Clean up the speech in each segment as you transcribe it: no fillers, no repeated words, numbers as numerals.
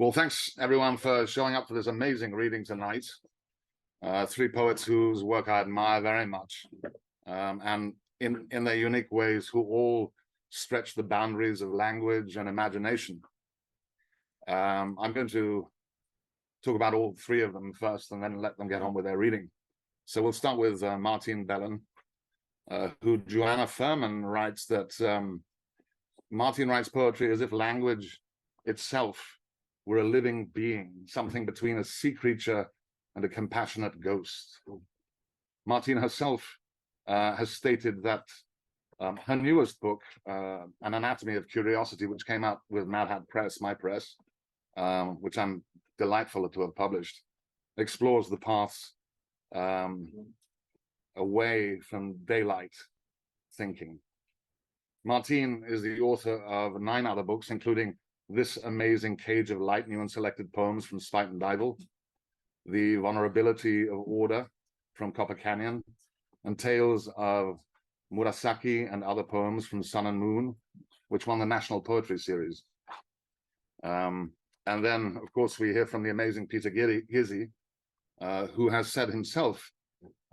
Well, thanks everyone for showing up for this amazing reading tonight. Three poets whose work I admire very much, and in their unique ways, who all stretch the boundaries of language and imagination. I'm going to talk about all three of them first, and then let them get on with their reading. So we'll start with Martine Bellen, who Joanna Furman writes that Martine writes poetry as if language itself were a living being, something between a sea creature and a compassionate ghost. Martine herself has stated that her newest book, An Anatomy of Curiosity, which came out with MadHat Press, my press, which I'm delightful to have published, explores the paths away from daylight thinking. Martine is the author of 9 other books, including This Amazing Cage of Light, new and selected poems from Spuyten Duyvil, The Vulnerability of Order from Copper Canyon, and Tales of Murasaki and Other Poems from Sun and Moon, which won the National Poetry Series. And then, of course, we hear from the amazing Peter Gizzi, who has said himself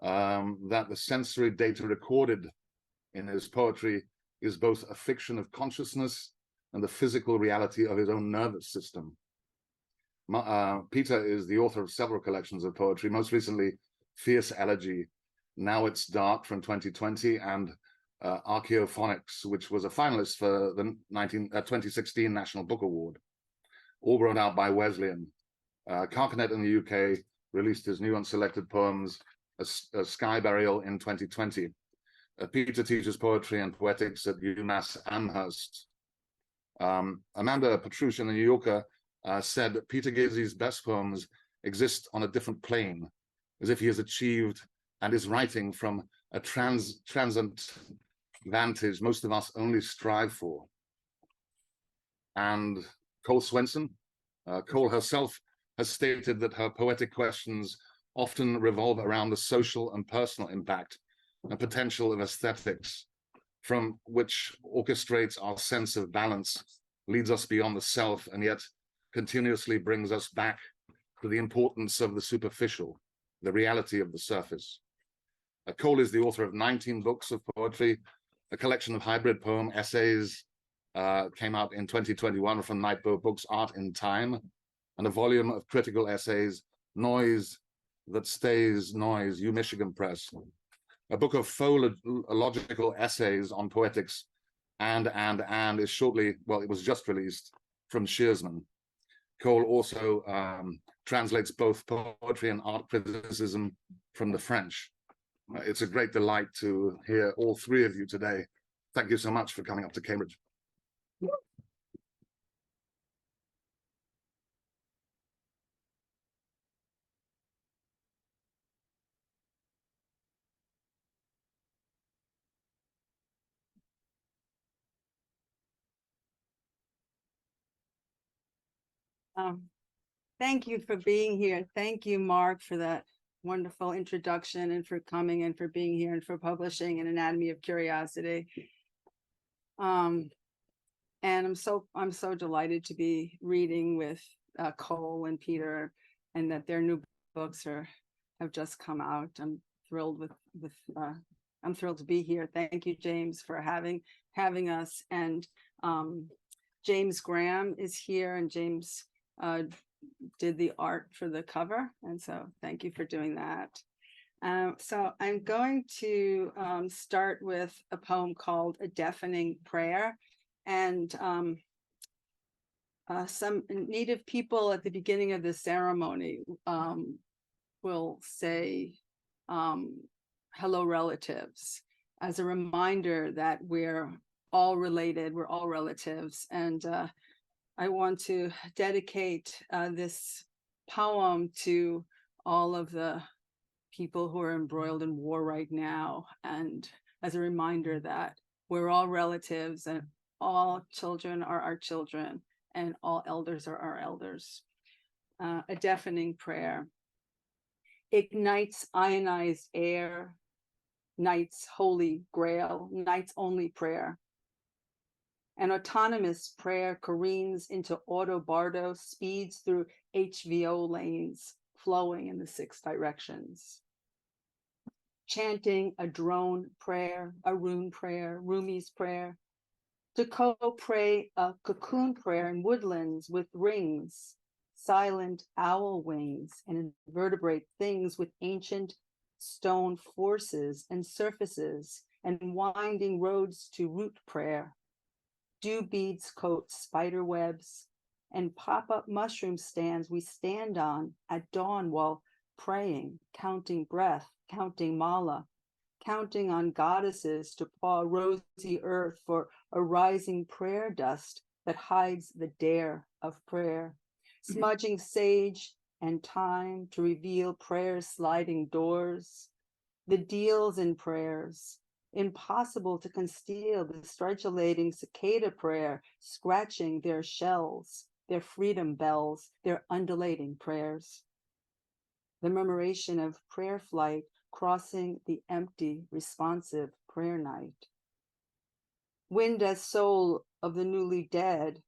that the sensory data recorded in his poetry is both a fiction of consciousness and the physical reality of his own nervous system. Peter is the author of several collections of poetry, most recently Fierce Elegy, Now It's Dark from 2020, and Archaeophonics, which was a finalist for the 2016 National Book Award, all brought out by Wesleyan. Carcanet in the UK released his new unselected poems, A Sky Burial, in 2020. Peter teaches poetry and poetics at UMass Amherst. Amanda Petrush in the New Yorker said that Peter Gizzi's best poems exist on a different plane, as if he has achieved and is writing from a transcendent vantage most of us only strive for. And Cole Swensen, Cole herself has stated that her poetic questions often revolve around the social and personal impact and potential of aesthetics, from which orchestrates our sense of balance, leads us beyond the self, and yet continuously brings us back to the importance of the superficial, the reality of the surface. Cole is the author of 19 books of poetry, a collection of hybrid poem essays came out in 2021 from Nightbow Books, Art in Time, and a volume of critical essays, Noise That Stays Noise, UMichigan Press, a book of philological essays on poetics, and is shortly, well, it was just released, from Shearsman. Cole also translates both poetry and art criticism from the French. It's a great delight to hear all three of you today. Thank you so much for coming up to Cambridge. Thank you for being here. Thank you, Marc, for that wonderful introduction, and for coming and for being here and for publishing An Anatomy of Curiosity. And I'm so delighted to be reading with Cole and Peter, and that their new books have just come out. I'm thrilled I'm thrilled to be here. Thank you, James, for having us. And James Graham is here, and James did the art for the cover, and so thank you for doing that. So I'm going to start with a poem called A Deafening Prayer. And some Native people at the beginning of the ceremony will say, hello, relatives, as a reminder that we're all related, we're all relatives. And I want to dedicate this poem to all of the people who are embroiled in war right now, and as a reminder that we're all relatives, and all children are our children, and all elders are our elders. A deafening prayer. Ignites ionized air, night's holy grail, night's only prayer. An autonomous prayer careens into auto bardo, speeds through HVO lanes, flowing in the 6 directions. Chanting a drone prayer, a rune prayer, Rumi's prayer. Decaux pray a cocoon prayer in woodlands with rings, silent owl wings, and invertebrate things with ancient stone forces and surfaces and winding roads to root prayer. Dew beads coat spider webs and pop-up mushroom stands we stand on at dawn while praying, counting breath, counting mala, counting on goddesses to paw rosy earth for a rising prayer dust that hides the dare of prayer, smudging sage and time to reveal prayer's sliding doors, the deals in prayers, impossible to conceal the stridulating cicada prayer, scratching their shells, their freedom bells, their undulating prayers. The murmuration of prayer flight crossing the empty, responsive prayer night. Wind as soul of the newly dead,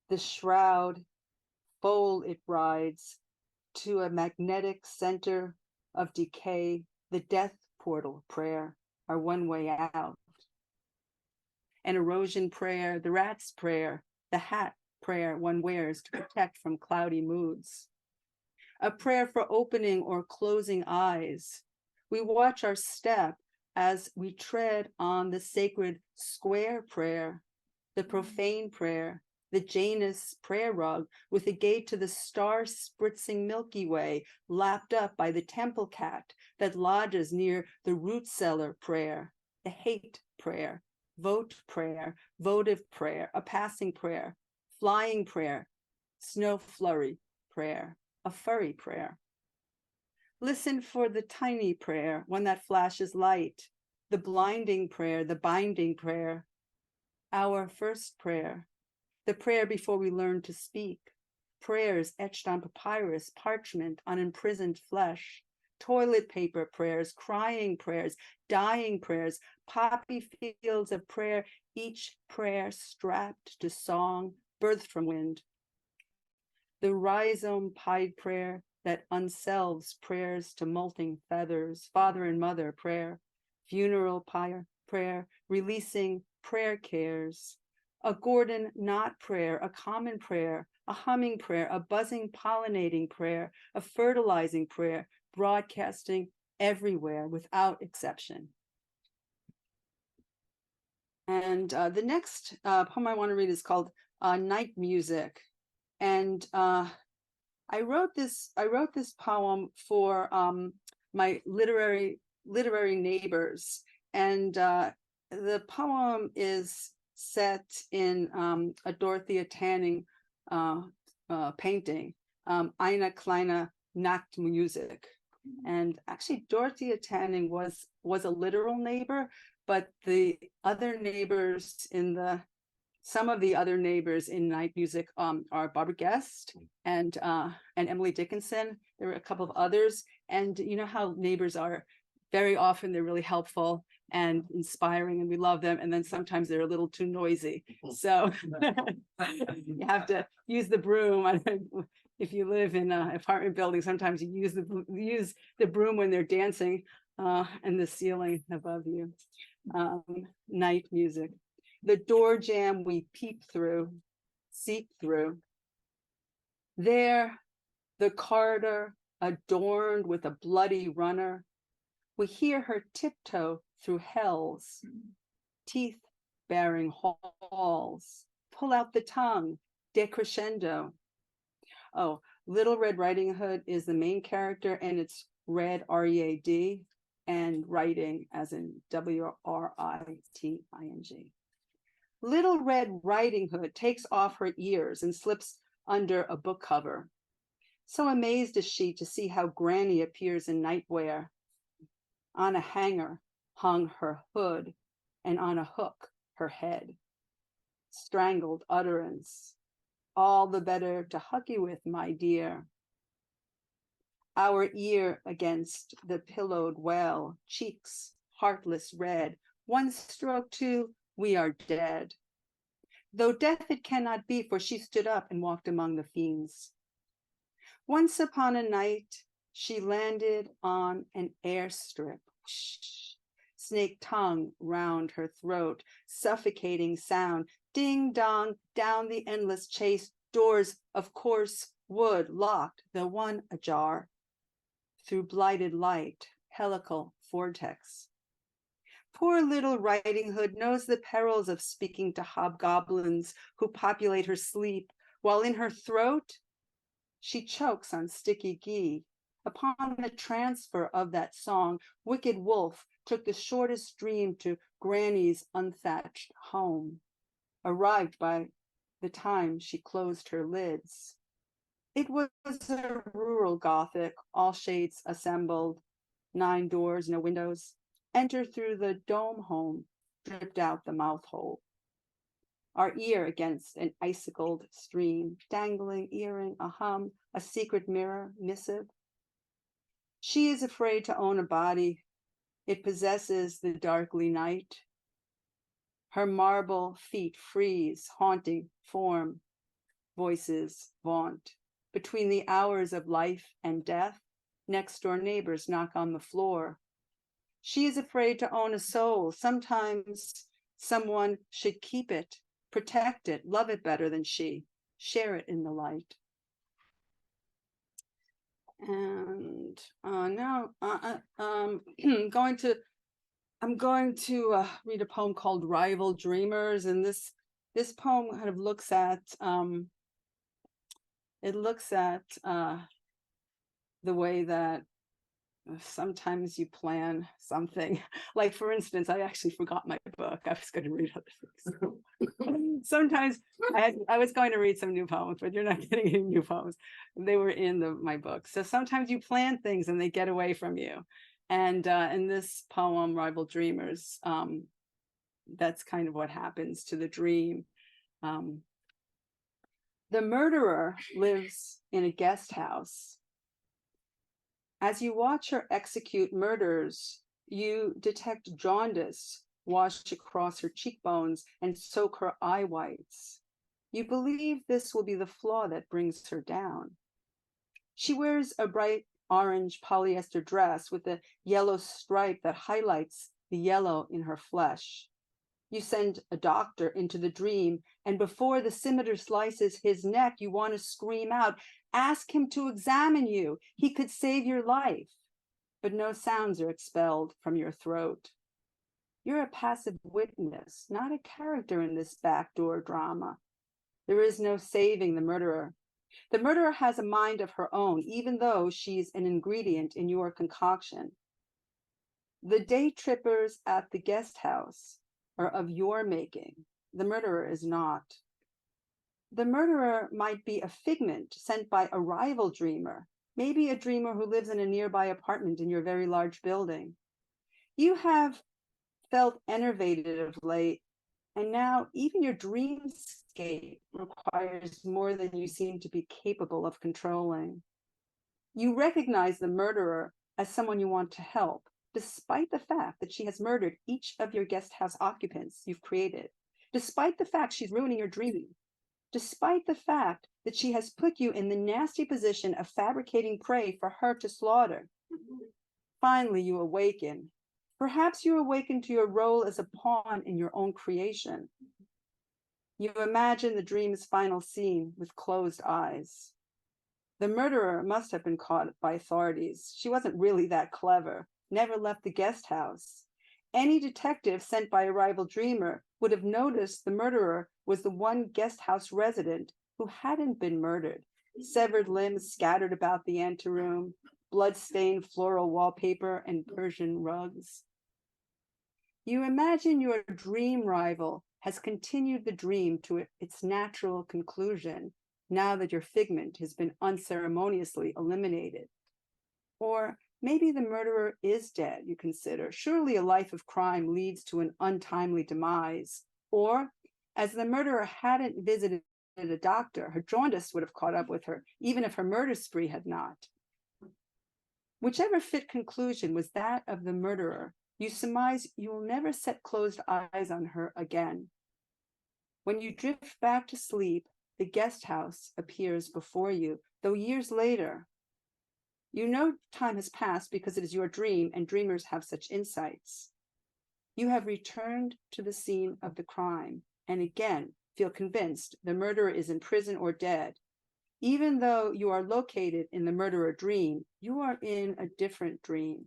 the shroud fold it rides to a magnetic center of decay, the death portal prayer, our one way out. An erosion prayer, the rat's prayer, the hat prayer one wears to protect from cloudy moods. A prayer for opening or closing eyes. We watch our step as we tread on the sacred square prayer, the profane prayer, the Janus prayer rug with a gate to the star-spritzing Milky Way, lapped up by the temple cat that lodges near the root cellar prayer, the hate prayer, vote prayer, votive prayer, a passing prayer, flying prayer, snow flurry prayer, a furry prayer. Listen for the tiny prayer, one that flashes light, the blinding prayer, the binding prayer, our first prayer, the prayer before we learn to speak, prayers etched on papyrus, parchment, on imprisoned flesh, toilet paper prayers, crying prayers, dying prayers, poppy fields of prayer, each prayer strapped to song, birthed from wind. The rhizome pied prayer that unselves prayers to molting feathers, father and mother prayer, funeral prayer, releasing prayer cares, a Gordon knot prayer, a common prayer, a humming prayer, a buzzing pollinating prayer, a fertilizing prayer, broadcasting everywhere without exception. And the next poem I want to read is called Night Music. And I wrote this poem for my literary neighbors, and the poem is set in a Dorothea Tanning painting, Eine kleine Nachtmusik. And actually, Dorothea Tanning was a literal neighbor, but the other neighbors some of the other neighbors in Night Music are Barbara Guest and Emily Dickinson. There were a couple of others, and you know how neighbors are. Very often they're really helpful and inspiring, and we love them. And then sometimes they're a little too noisy, so you have to use the broom. If you live in an apartment building, sometimes you use the broom when they're dancing in the ceiling above you. Night Music. The door jamb we peep through, seep through. There, the corridor adorned with a bloody runner. We hear her tiptoe through hells, teeth-bearing halls. Pull out the tongue, decrescendo. Oh, Little Red Riding Hood is the main character, and it's Red, R-E-A-D, and writing as in W-R-I-T-I-N-G. Little Red Riding Hood takes off her ears and slips under a book cover. So amazed is she to see how Granny appears in nightwear. On a hanger hung her hood, and on a hook her head. Strangled utterance, all the better to hug you with, my dear. Our ear against the pillowed well, cheeks heartless red. One stroke, two, we are dead. though death it cannot be, for she stood up and walked among the fiends. Once upon a night, she landed on an airstrip. Snake tongue round her throat, suffocating sound, ding dong down the endless chase, doors of coarse wood locked, the one ajar. Through blighted light, helical vortex. Poor little Riding Hood knows the perils of speaking to hobgoblins who populate her sleep, while in her throat she chokes on sticky ghee. Upon the transfer of that song, Wicked Wolf took the shortest stream to Granny's unthatched home, arrived by the time she closed her lids. It was a rural Gothic, all shades assembled, 9 doors, no windows. Enter through the dome home, dripped out the mouth hole. Our ear against an icicled stream, dangling earring, a hum, a secret mirror, missive. She is afraid to own a body. It possesses the darkly night. Her marble feet freeze, haunting form. Voices vaunt. Between the hours of life and death, next door neighbors knock on the floor. She is afraid to own a soul. Sometimes someone should keep it, protect it, love it better than she, share it in the light. And now I'm going to read a poem called Rival Dreamers, and this poem kind of looks at the way that sometimes you plan something. Like, for instance, I actually forgot my book. I was going to read other things. Sometimes I was going to read some new poems, but you're not getting any new poems. They were in my book. So sometimes you plan things and they get away from you. And in this poem, Rival Dreamers, that's kind of what happens to the dream. The murderer lives in a guest house. As you watch her execute murders, you detect jaundice wash across her cheekbones and soak her eye whites. You believe this will be the flaw that brings her down. She wears a bright orange polyester dress with a yellow stripe that highlights the yellow in her flesh. You send a doctor into the dream, and before the scimitar slices his neck, you want to scream out, ask him to examine you. He could save your life. But no sounds are expelled from your throat. You're a passive witness, not a character in this backdoor drama. There is no saving the murderer. The murderer has a mind of her own, even though she's an ingredient in your concoction. The day trippers at the guest house are of your making. The murderer is not. The murderer might be a figment sent by a rival dreamer, maybe a dreamer who lives in a nearby apartment in your very large building. You have felt enervated of late, and now even your dreamscape requires more than you seem to be capable of controlling. You recognize the murderer as someone you want to help, despite the fact that she has murdered each of your guest house occupants you've created, despite the fact she's ruining your dream, despite the fact that she has put you in the nasty position of fabricating prey for her to slaughter. Finally, you awaken. Perhaps you awaken to your role as a pawn in your own creation. You imagine the dream's final scene with closed eyes. The murderer must have been caught by authorities. She wasn't really that clever, never left the guest house. Any detective sent by a rival dreamer would have noticed the murderer was the one guest house resident who hadn't been murdered. Severed limbs scattered about the anteroom, blood-stained floral wallpaper and Persian rugs. You imagine your dream rival has continued the dream to its natural conclusion now that your figment has been unceremoniously eliminated. Or maybe the murderer is dead, you consider. Surely a life of crime leads to an untimely demise. Or, as the murderer hadn't visited a doctor, her jaundice would have caught up with her, even if her murder spree had not. Whichever fit conclusion was that of the murderer, you surmise you will never set closed eyes on her again. When you drift back to sleep, the guest house appears before you, though years later. You know time has passed because it is your dream, and dreamers have such insights. You have returned to the scene of the crime, and again feel convinced the murderer is in prison or dead. Even though you are located in the murderer dream, you are in a different dream.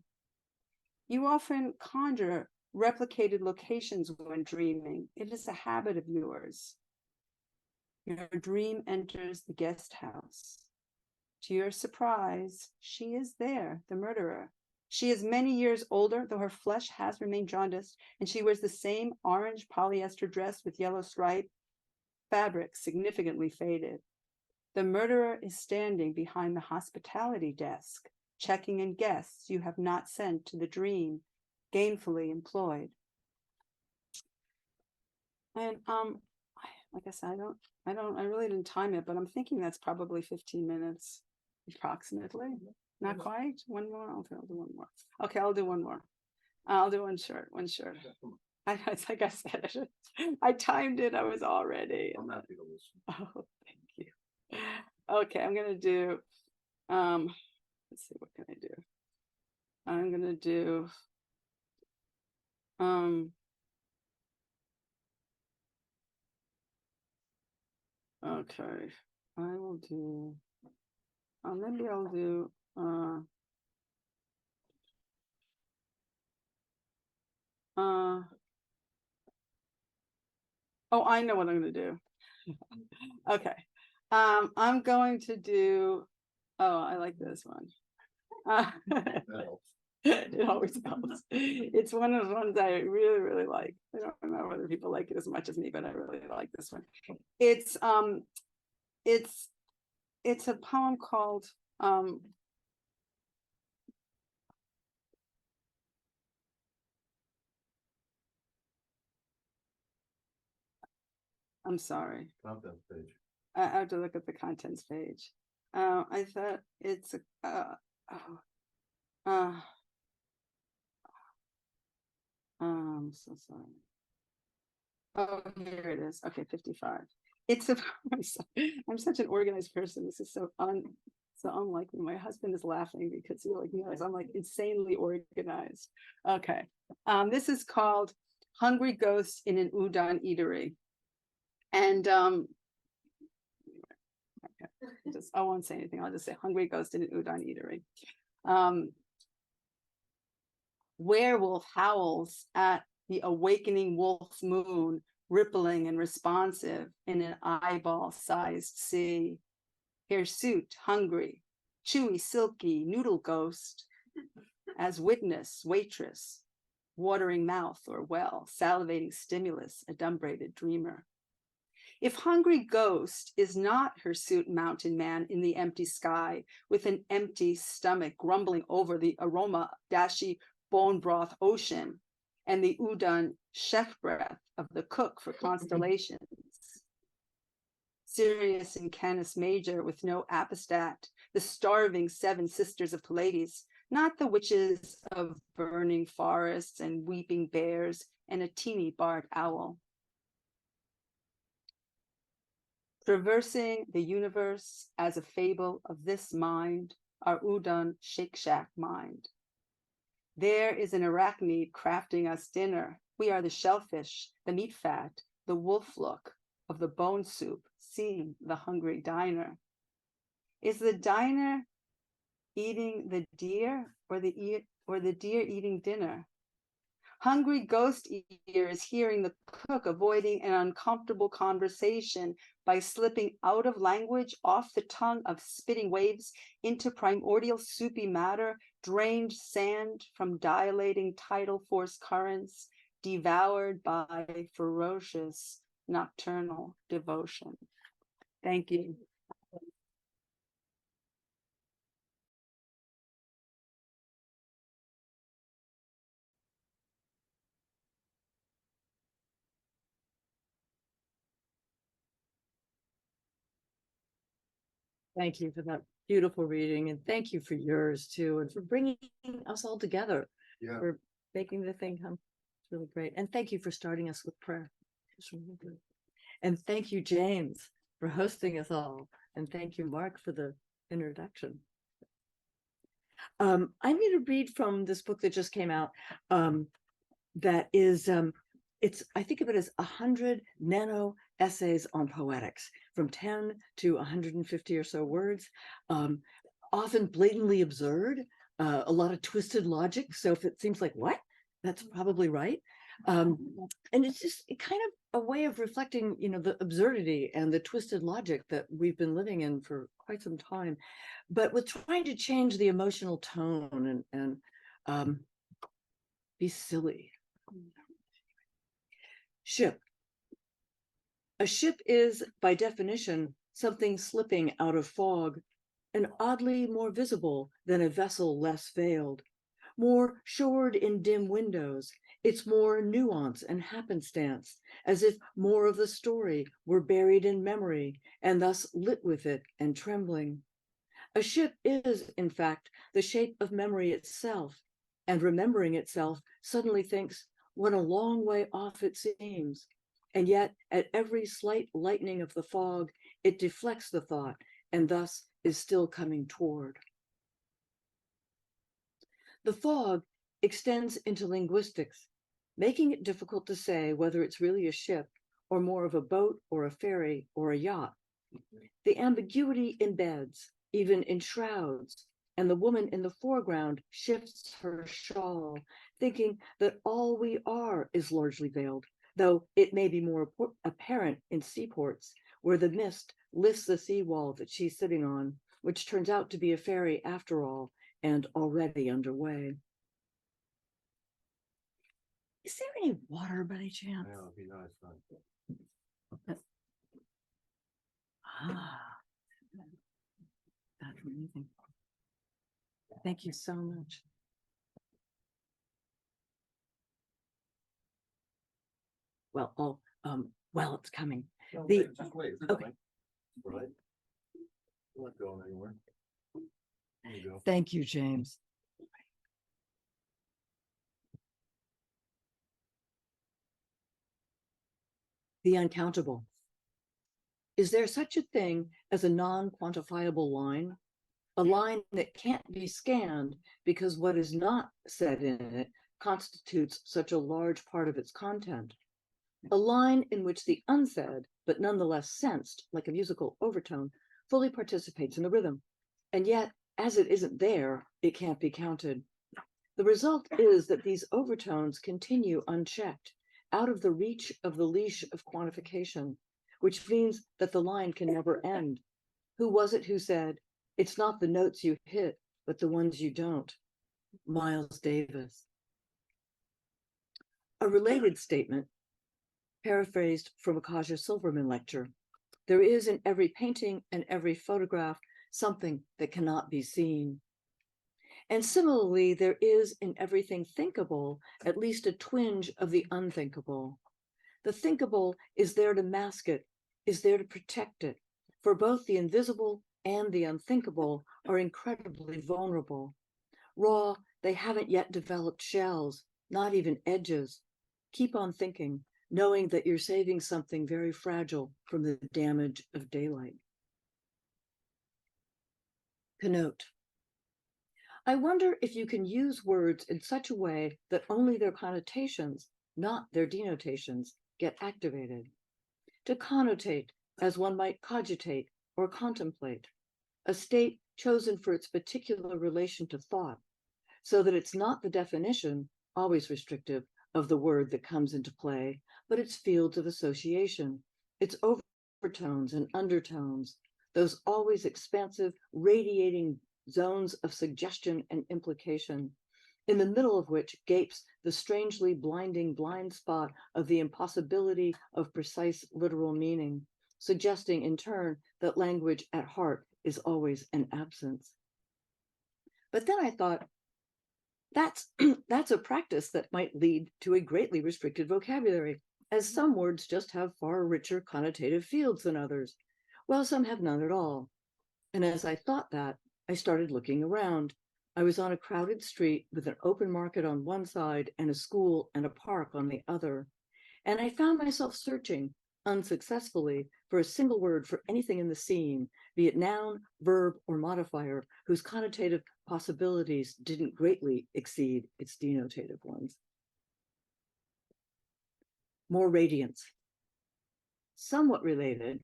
You often conjure replicated locations when dreaming. It is a habit of yours. Your dream enters the guest house. To your surprise, she is there, the murderer. She is many years older, though her flesh has remained jaundiced, and she wears the same orange polyester dress with yellow stripe, fabric significantly faded. The murderer is standing behind the hospitality desk, checking in guests you have not sent to the dream, gainfully employed. And like I said, I really didn't time it, but I'm thinking that's probably 15 minutes, approximately. Not quite. One more. Okay, I'll do one more. Okay, I'll do one more. I'll do one short. It's like I said, I timed it. I was all ready. I'm happy to listen. Oh, thank you. Okay, I'm gonna do. Let's see, what can I do? I'm gonna do. Okay, I will do. Maybe I'll do. Oh, I know what I'm going to do. Okay. I'm going to do. Oh, I like this one. It always helps. It's one of the ones I really, really like. I don't know whether people like it as much as me, but I really like this one. It's a poem called I'm sorry. Contents page. I have to look at the contents page. I thought it's I'm so sorry. Oh, here it is. Okay, 55. It's a. I'm such an organized person. This is so unlike me. My husband is laughing because he knows I'm like insanely organized. Okay, this is called "Hungry Ghost in an Udon Eatery," and I won't say anything. I'll just say "Hungry Ghost in an Udon Eatery." Werewolf howls at the awakening wolf moon, rippling and responsive in an eyeball-sized sea. Hirsute, hungry, chewy, silky, noodle ghost, as witness, waitress, watering mouth or well, salivating stimulus, adumbrated dreamer. If hungry ghost is not hirsute mountain man in the empty sky, with an empty stomach grumbling over the aroma dashi bone broth ocean and the udon chef breath of the cook for constellations. Sirius and Canis Major with no apostat, the starving seven sisters of Pleiades, not the witches of burning forests and weeping bears and a teeny barred owl. Traversing the universe as a fable of this mind, our udon Shake Shack mind. There is an arachnid crafting us dinner. We are the shellfish, the meat fat, the wolf look of the bone soup, seeing the hungry diner. Is the diner eating the deer or the deer eating dinner? Hungry ghost ear is hearing the cook avoiding an uncomfortable conversation by slipping out of language off the tongue of spitting waves into primordial soupy matter, drained sand from dilating tidal force currents, devoured by ferocious nocturnal devotion. Thank you. Thank you for that beautiful reading, and thank you for yours too, and for bringing us all together. Yeah. For making the thing come. It's really great, and thank you for starting us with prayer. It's really good. And thank you, James, for hosting us all. And thank you, Marc, for the introduction. I'm going to read from this book that just came out. That is, I think of it as 100 nano essays on poetics, from 10 to 150 or so words, often blatantly absurd, a lot of twisted logic. So if it seems like, what? That's probably right. And it's just kind of a way of reflecting, the absurdity and the twisted logic that we've been living in for quite some time, but with trying to change the emotional tone and be silly. Ship. A ship is, by definition, something slipping out of fog, and oddly more visible than a vessel less veiled, more shored in dim windows. It's more nuance and happenstance, as if more of the story were buried in memory and thus lit with it and trembling. A ship is, in fact, the shape of memory itself, and remembering itself suddenly thinks, what a long way off it seems. And yet, at every slight lightening of the fog, it deflects the thought and thus is still coming toward. The fog extends into linguistics, making it difficult to say whether it's really a ship or more of a boat or a ferry or a yacht. The ambiguity embeds, even in shrouds, and the woman in the foreground shifts her shawl, thinking that all we are is largely veiled, though it may be more apparent in seaports, where the mist lifts the seawall that she's sitting on, which turns out to be a ferry after all, and already underway. Is there any water by any chance? Yeah, it'd be nice. That's amazing. Thank you so much. Well, it's coming. No, The- just wait. okay. Right. I'm not going anywhere. There you go. Thank you, James. The uncountable. Is there such a thing as a non-quantifiable line? A line that can't be scanned because what is not said in it constitutes such a large part of its content. A line in which the unsaid, but nonetheless sensed, like a musical overtone, fully participates in the rhythm. And yet, as it isn't there, it can't be counted. The result is that these overtones continue unchecked, out of the reach of the leash of quantification, which means that the line can never end. Who was it who said, it's not the notes you hit, but the ones you don't? Miles Davis. A related statement, paraphrased from a Kaja Silverman lecture. There is in every painting and every photograph something that cannot be seen. And similarly, there is in everything thinkable at least a twinge of the unthinkable. The thinkable is there to mask it, is there to protect it, for both the invisible and the unthinkable are incredibly vulnerable. Raw, they haven't yet developed shells, not even edges. Keep on thinking, knowing that you're saving something very fragile from the damage of daylight. Connote. I wonder if you can use words in such a way that only their connotations, not their denotations, get activated. To connotate, as one might cogitate or contemplate, a state chosen for its particular relation to thought, so that it's not the definition, always restrictive, of the word that comes into play, but its fields of association, its overtones and undertones, those always expansive, radiating zones of suggestion and implication, in the middle of which gapes the strangely blinding blind spot of the impossibility of precise literal meaning, suggesting in turn that language at heart is always an absence. But then I thought, that's a practice that might lead to a greatly restricted vocabulary, as some words just have far richer connotative fields than others, while some have none at all. And as I thought that, I started looking around. I was on a crowded street with an open market on one side and a school and a park on the other. And I found myself searching, unsuccessfully for a single word for anything in the scene, be it noun, verb, or modifier, whose connotative possibilities didn't greatly exceed its denotative ones. More radiance. Somewhat related,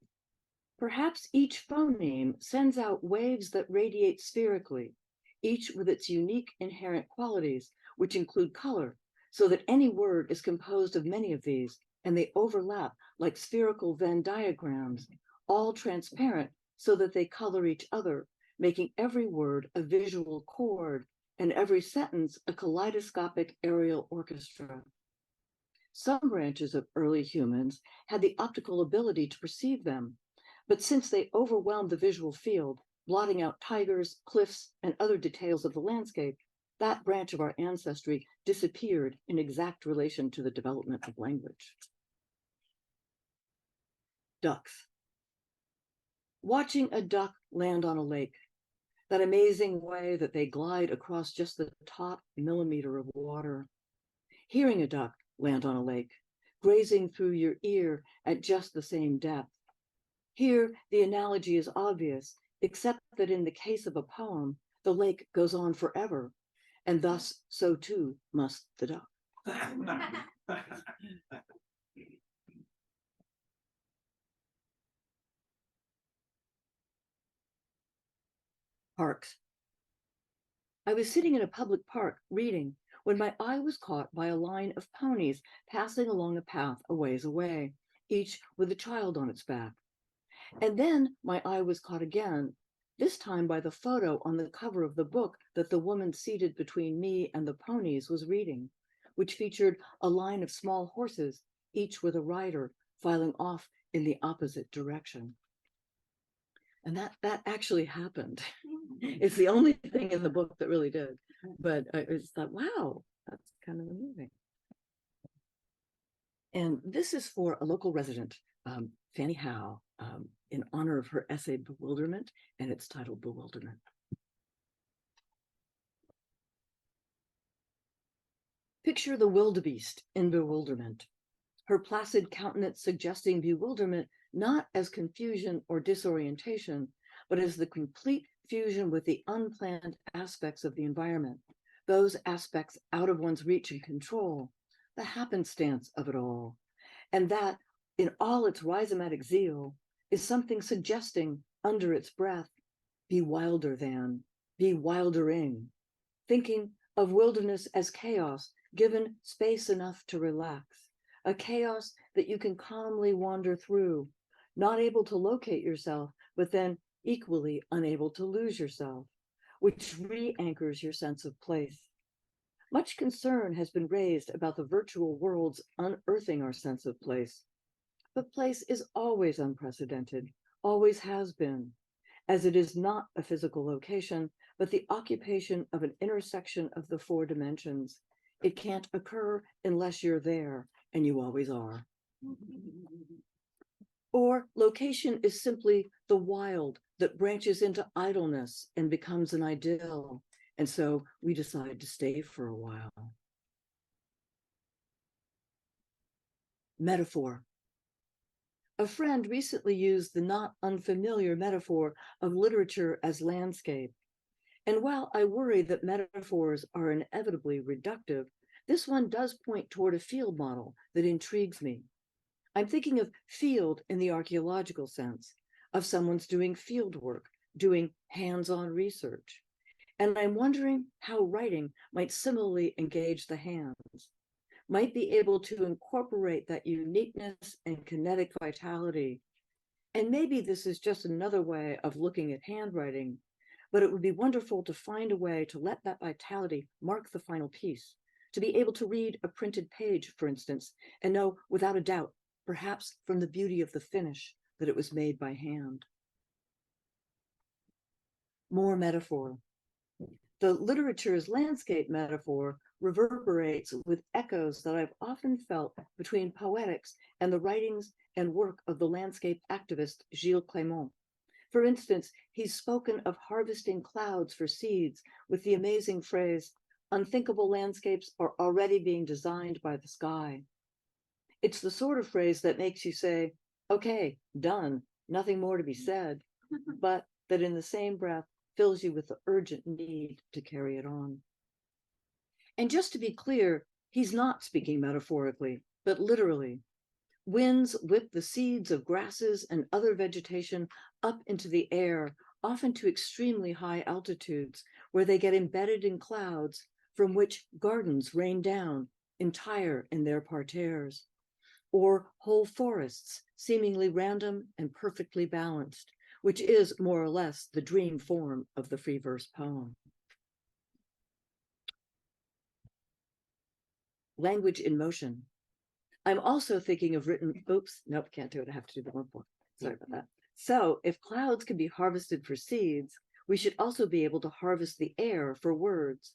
perhaps each phoneme sends out waves that radiate spherically, each with its unique inherent qualities, which include color, so that any word is composed of many of these, and they overlap like spherical Venn diagrams, all transparent so that they color each other, making every word a visual chord and every sentence a kaleidoscopic aerial orchestra. Some branches of early humans had the optical ability to perceive them, but since they overwhelmed the visual field, blotting out tigers, cliffs, and other details of the landscape, that branch of our ancestry disappeared in exact relation to the development of language. Ducks. Watching a duck land on a lake, that amazing way that they glide across just the top millimeter of water. Hearing a duck land on a lake, grazing through your ear at just the same depth. Here, the analogy is obvious, except that in the case of a poem, the lake goes on forever, and thus, so too must the duck. Parks. I was sitting in a public park reading when my eye was caught by a line of ponies passing along a path a ways away, each with a child on its back. And then my eye was caught again, this time by the photo on the cover of the book that the woman seated between me and the ponies was reading, which featured a line of small horses, each with a rider, filing off in the opposite direction. And that actually happened. It's the only thing in the book that really did. But I just thought, wow, that's kind of amusing. And this is for a local resident, Fanny Howe, in honor of her essay, Bewilderment, and it's titled Bewilderment. Picture the wildebeest in bewilderment, her placid countenance suggesting bewilderment not as confusion or disorientation, but as the complete fusion with the unplanned aspects of the environment, those aspects out of one's reach and control, the happenstance of it all, and that, in all its rhizomatic zeal, is something suggesting under its breath, be wilder than, be wildering, thinking of wilderness as chaos given space enough to relax, a chaos that you can calmly wander through, not able to locate yourself, but then equally unable to lose yourself, which re-anchors your sense of place. Much concern has been raised about the virtual world's unearthing our sense of place. But place is always unprecedented, always has been, as it is not a physical location, but the occupation of an intersection of the four dimensions. It can't occur unless you're there, and you always are. Or location is simply the wild that branches into idleness and becomes an idyll, and so we decide to stay for a while. Metaphor. A friend recently used the not unfamiliar metaphor of literature as landscape. And while I worry that metaphors are inevitably reductive, this one does point toward a field model that intrigues me. I'm thinking of field in the archaeological sense, of someone's doing field work, doing hands-on research. And I'm wondering how writing might similarly engage the hands, might be able to incorporate that uniqueness and kinetic vitality. And maybe this is just another way of looking at handwriting, but it would be wonderful to find a way to let that vitality mark the final piece, to be able to read a printed page, for instance, and know without a doubt, perhaps from the beauty of the finish, that it was made by hand. More metaphor. The literature's landscape metaphor reverberates with echoes that I've often felt between poetics and the writings and work of the landscape activist Gilles Clément. For instance, he's spoken of harvesting clouds for seeds with the amazing phrase, unthinkable landscapes are already being designed by the sky. It's the sort of phrase that makes you say, Okay, done, nothing more to be said, but that in the same breath fills you with the urgent need to carry it on. And just to be clear, he's not speaking metaphorically, but literally. Winds whip the seeds of grasses and other vegetation up into the air, often to extremely high altitudes, where they get embedded in clouds, from which gardens rain down, entire in their parterres, or whole forests, seemingly random and perfectly balanced, which is more or less the dream form of the free verse poem. Language in motion. I'm also thinking of written, oops, nope, can't do it. I have to do the one more. Sorry about that. So if clouds can be harvested for seeds, we should also be able to harvest the air for words.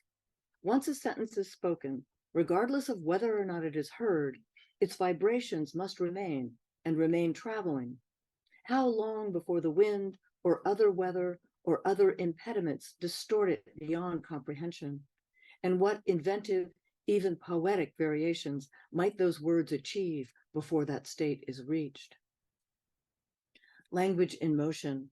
Once a sentence is spoken, regardless of whether or not it is heard, its vibrations must remain and remain traveling. How long before the wind or other weather or other impediments distort it beyond comprehension? And what inventive, even poetic variations might those words achieve before that state is reached? Language in motion.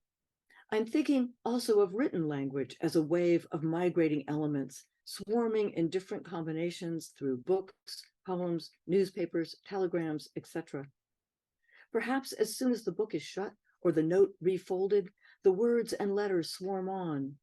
I'm thinking also of written language as a wave of migrating elements, swarming in different combinations through books, poems, newspapers, telegrams, etc. Perhaps as soon as the book is shut or the note refolded, the words and letters swarm on.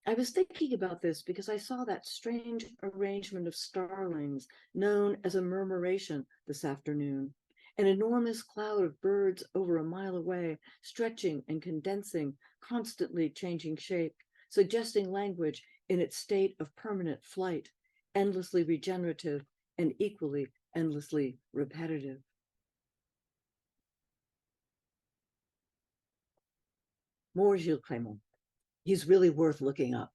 I was thinking about this because I saw that strange arrangement of starlings known as a murmuration this afternoon, an enormous cloud of birds over a mile away, stretching and condensing, constantly changing shape, suggesting language in its state of permanent flight, endlessly regenerative and equally endlessly repetitive. More Gilles Clément. He's really worth looking up.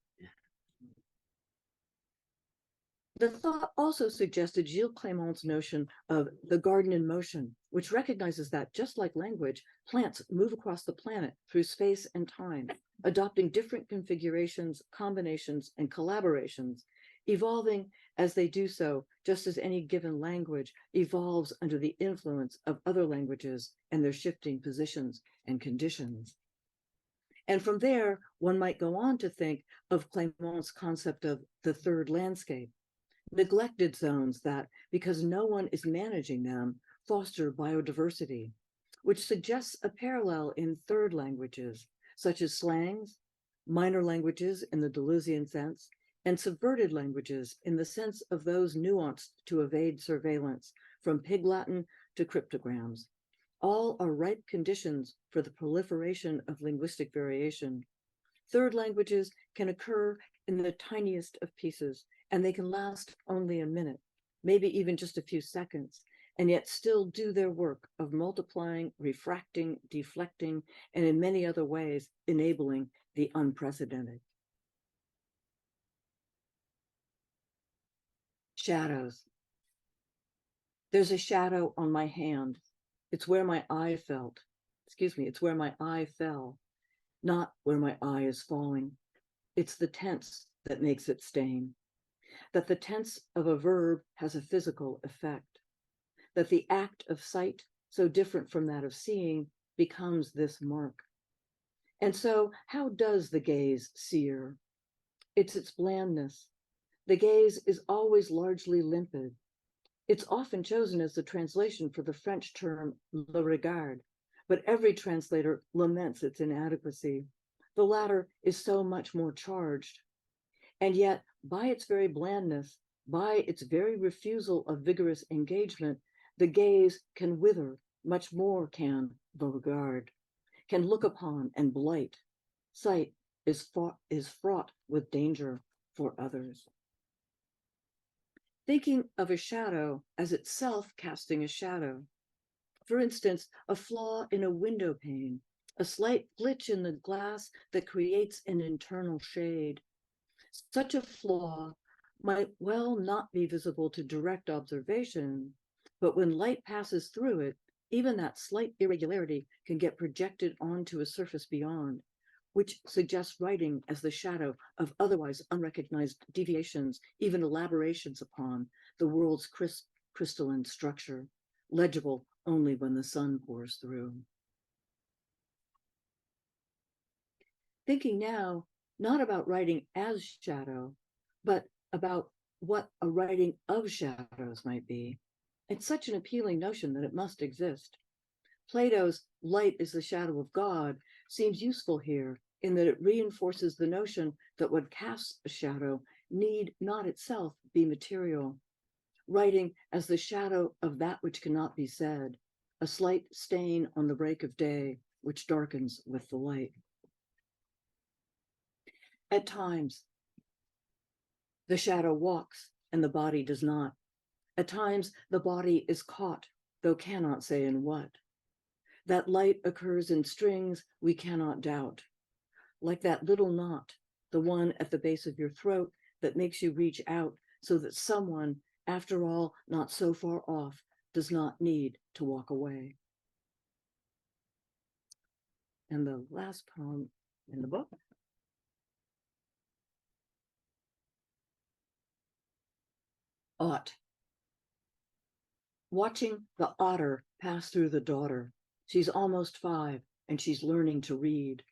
The thought also suggested Gilles Clément's notion of the garden in motion, which recognizes that, just like language, plants move across the planet through space and time, adopting different configurations, combinations, and collaborations, evolving as they do so, just as any given language evolves under the influence of other languages and their shifting positions and conditions. And from there, one might go on to think of Clément's concept of the third landscape, neglected zones that, because no one is managing them, foster biodiversity, which suggests a parallel in third languages, such as slangs, minor languages in the Deleuzian sense, and subverted languages in the sense of those nuanced to evade surveillance, from Pig Latin to cryptograms. All are ripe conditions for the proliferation of linguistic variation. Third languages can occur in the tiniest of pieces, and they can last only a minute, maybe even just a few seconds, and yet still do their work of multiplying, refracting, deflecting, and in many other ways, enabling the unprecedented. Shadows. There's a shadow on my hand. It's where my eye felt. It's where my eye fell, not where my eye is falling. It's the tense that makes it stain. That the tense of a verb has a physical effect. That the act of sight, so different from that of seeing, becomes this mark. And so, how does the gaze sear? It's its blandness. The gaze is always largely limpid. It's often chosen as the translation for the French term le regard, but every translator laments its inadequacy. The latter is so much more charged. And yet, by its very blandness, by its very refusal of vigorous engagement, the gaze can wither, much more can the regard, can look upon and blight. Sight is fraught with danger for others. Thinking of a shadow as itself casting a shadow. For instance, a flaw in a window pane, a slight glitch in the glass that creates an internal shade. Such a flaw might well not be visible to direct observation, but when light passes through it, even that slight irregularity can get projected onto a surface beyond, which suggests writing as the shadow of otherwise unrecognized deviations, even elaborations upon the world's crisp, crystalline structure, legible only when the sun pours through. Thinking now, not about writing as shadow, but about what a writing of shadows might be. It's such an appealing notion that it must exist. Plato's light is the shadow of God seems useful here in that it reinforces the notion that what casts a shadow need not itself be material. Writing as the shadow of that which cannot be said, a slight stain on the break of day, which darkens with the light. At times, the shadow walks and the body does not. At times, the body is caught, though cannot say in what. That light occurs in strings we cannot doubt, like that little knot, the one at the base of your throat that makes you reach out so that someone, after all, not so far off, does not need to walk away. And the last poem in the book. Ought. Watching the otter pass through the daughter. She's almost 5 and she's learning to read.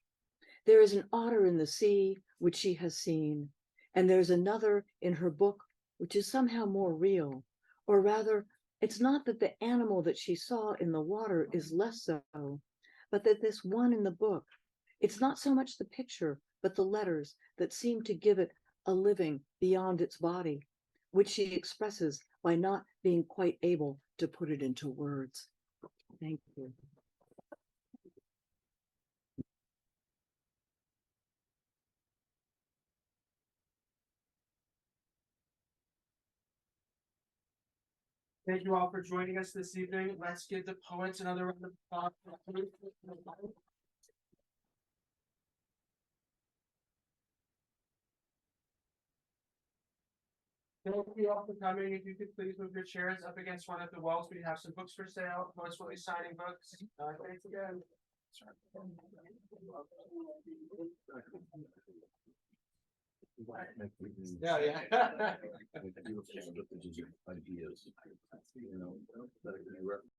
There is an otter in the sea, which she has seen, and there's another in her book, which is somehow more real. Or rather, it's not that the animal that she saw in the water is less so, but that this one in the book, it's not so much the picture, but the letters that seem to give it a living beyond its body, which she expresses by not being quite able to put it into words. Thank you. Thank you all for joining us this evening. Let's give the poets another round of applause. Thank you all for coming. If you could please move your chairs up against one of the walls, we have some books for sale. Poets will be signing books. Thanks again. Yeah, yeah.